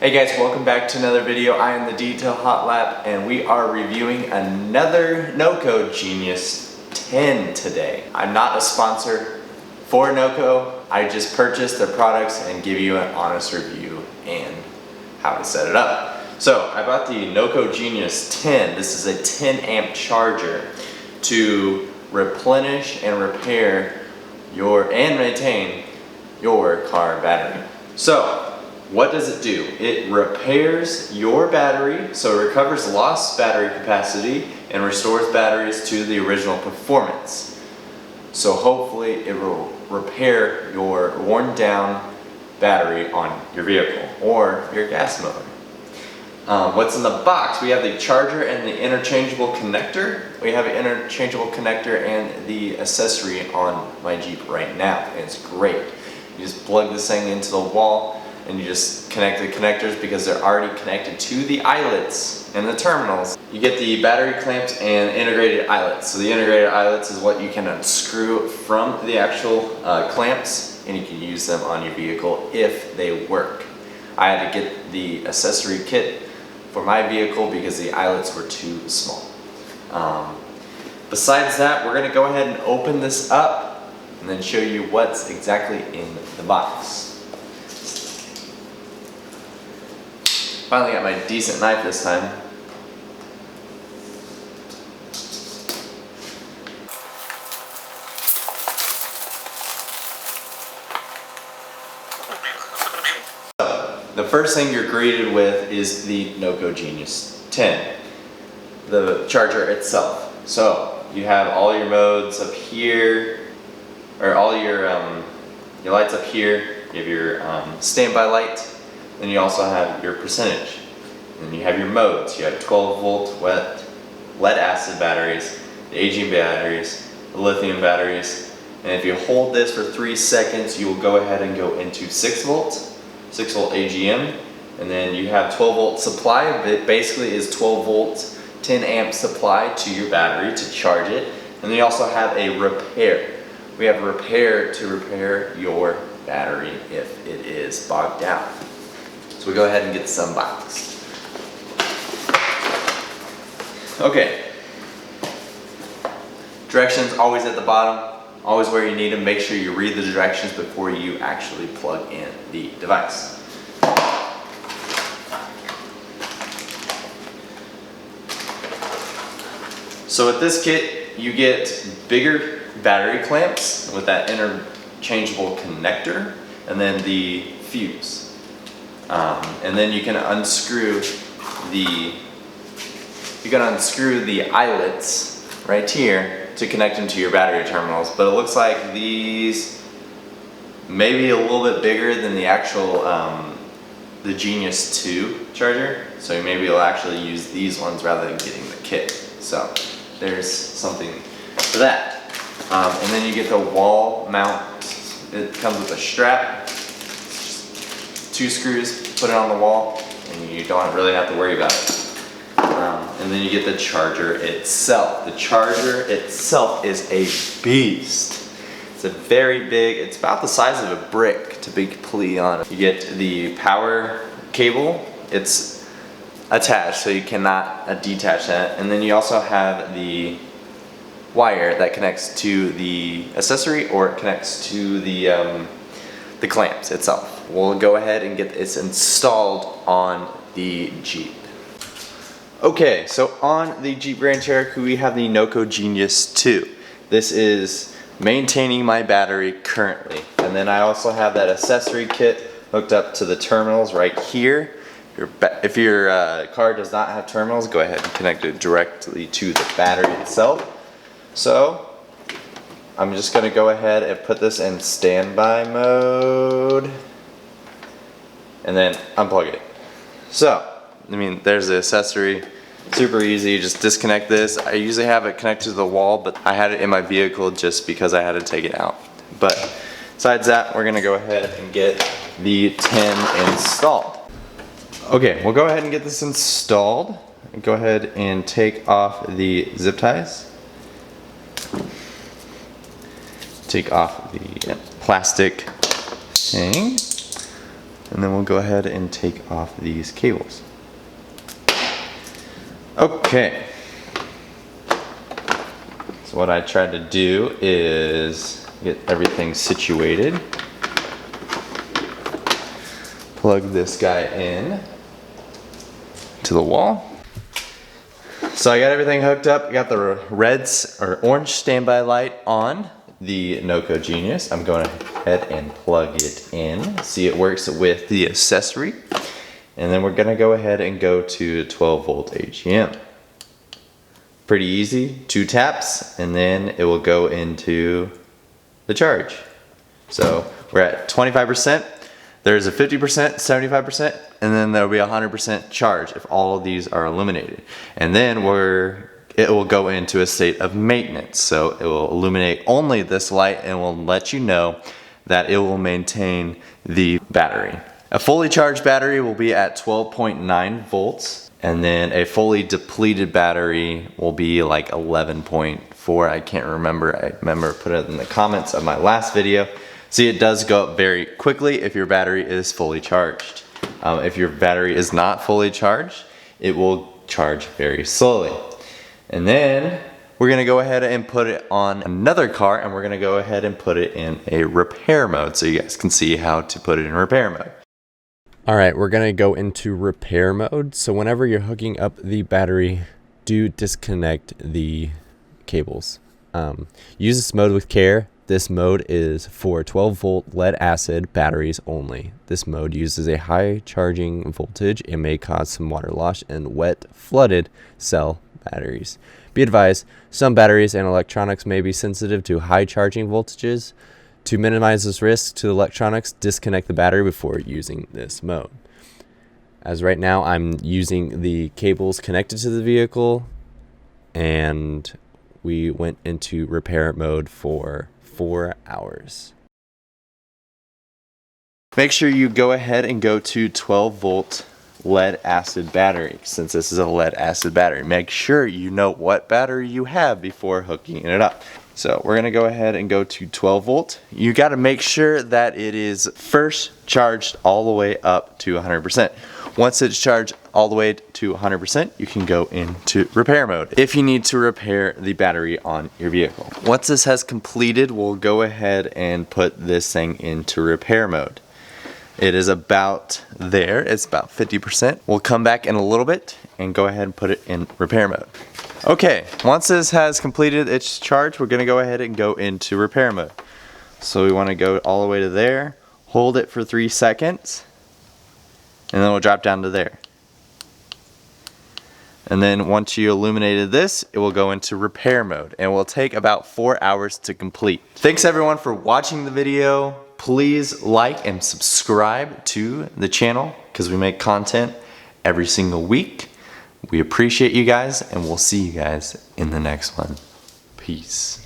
Hey guys, welcome back to another video. I am the Detail Hot Lap and we are reviewing another Noco Genius 10 today. I'm not a sponsor for Noco. I just purchased their products and give you an honest review and how to set it up. So I bought the Noco Genius 10. This is a 10 amp charger to replenish and repair and maintain your car battery. So what does it do? It repairs your battery, so it recovers lost battery capacity and restores batteries to the original performance. So hopefully it will repair your worn down battery on your vehicle or your gas motor. What's in the box? We have the charger and the interchangeable connector. We have an interchangeable connector and the accessory on my Jeep right now, and it's great. You just plug this thing into the wall and you just connect the connectors because they're already connected to the eyelets and the terminals. You get the battery clamps and integrated eyelets. So the integrated eyelets is what you can unscrew from the actual clamps, and you can use them on your vehicle if they work. I had to get the accessory kit for my vehicle because the eyelets were too small. Besides that, we're gonna go ahead and open this up and then show you what's exactly in the box. Finally got my decent knife this time. So, the first thing you're greeted with is the Noco Genius 10, the charger itself. So you have all your modes up here, or all your lights up here. You have your standby light. Then you also have your percentage. And you have your modes. You have 12 volt lead acid batteries, the aging batteries, the lithium batteries. And if you hold this for 3 seconds, you will go ahead and go into 6 volt AGM. And then you have 12 volt supply. It basically is 12 volt, 10 amp supply to your battery to charge it. And then you also have a repair. We have a repair to repair your battery if it is bogged down. So we go ahead and get this unboxed. Okay. Directions always at the bottom, always where you need them. Make sure you read the directions before you actually plug in the device. So with this kit, you get bigger battery clamps with that interchangeable connector and then the fuse. And then you can unscrew the eyelets right here to connect them to your battery terminals. But it looks like these may be a little bit bigger than the actual the Genius 2 charger. So maybe you'll actually use these ones rather than getting the kit. So there's something for that. And then you get the wall mount. It comes with a strap. 2 screws, put it on the wall, and you don't really have to worry about it. And then you get the charger itself. The charger itself is a beast. It's a very big, it's about the size of a brick, to be completely honest. You get the power cable. It's attached, so you cannot detach that. And then you also have the wire that connects to the accessory, or it connects to the clamps itself. We'll go ahead and get this installed on the Jeep. Okay, so on the Jeep Grand Cherokee, we have the Noco Genius 2. This is maintaining my battery currently. And then I also have that accessory kit hooked up to the terminals right here. If your car does not have terminals, go ahead and connect it directly to the battery itself. So I'm just gonna go ahead and put this in standby mode and then unplug it. So, I mean, there's the accessory, super easy. You just disconnect this. I usually have it connected to the wall, but I had it in my vehicle just because I had to take it out. But besides that, we're gonna go ahead and get the 10 installed. Okay, we'll go ahead and get this installed. Go ahead and take off the zip ties. Take off the plastic thing. And then we'll go ahead and take off these cables. Okay. So what I tried to do is get everything situated. Plug this guy in to the wall. So I got everything hooked up. I got the orange standby light on the Noco Genius. I'm going ahead and plug it in. See, it works with the accessory. And then we're gonna go ahead and go to 12 volt AGM. Pretty easy, 2 taps, and then it will go into the charge. So we're at 25%. There's a 50%, 75%, and then there'll be a 100% charge if all of these are illuminated. And then it will go into a state of maintenance. So it will illuminate only this light and will let you know that it will maintain the battery. A fully charged battery will be at 12.9 volts, and then a fully depleted battery will be like 11.4. I can't remember. I remember put it in the comments of my last video. See, it does go up very quickly if your battery is fully charged. If your battery is not fully charged, it will charge very slowly. And then we're gonna go ahead and put it on another car, and we're gonna go ahead and put it in a repair mode so you guys can see how to put it in repair mode. All right, we're gonna go into repair mode. So whenever you're hooking up the battery, do disconnect the cables. Use this mode with care. This mode is for 12 volt lead acid batteries only. This mode uses a high charging voltage and may cause some water loss in wet flooded cell batteries. Be advised, some batteries and electronics may be sensitive to high charging voltages. To minimize this risk to electronics, disconnect the battery before using this mode. As right now, I'm using the cables connected to the vehicle, and we went into repair mode for 4 hours. Make sure you go ahead and go to 12 volt lead acid battery. Since this is a lead acid battery, make sure you know what battery you have before hooking it up. So we're gonna go ahead and go to 12 volt. You gotta make sure that it is first charged all the way up to 100%. Once it's charged all the way to 100%, you can go into repair mode if you need to repair the battery on your vehicle. Once this has completed, we'll go ahead and put this thing into repair mode. It is about there, it's about 50%. We'll come back in a little bit and go ahead and put it in repair mode. Okay, once this has completed its charge, we're gonna go ahead and go into repair mode. So we wanna go all the way to there, hold it for 3 seconds, and then we'll drop down to there. And then once you illuminated this, it will go into repair mode, and it will take about 4 hours to complete. Thanks everyone for watching the video. Please like and subscribe to the channel because we make content every single week. We appreciate you guys, and we'll see you guys in the next one. Peace.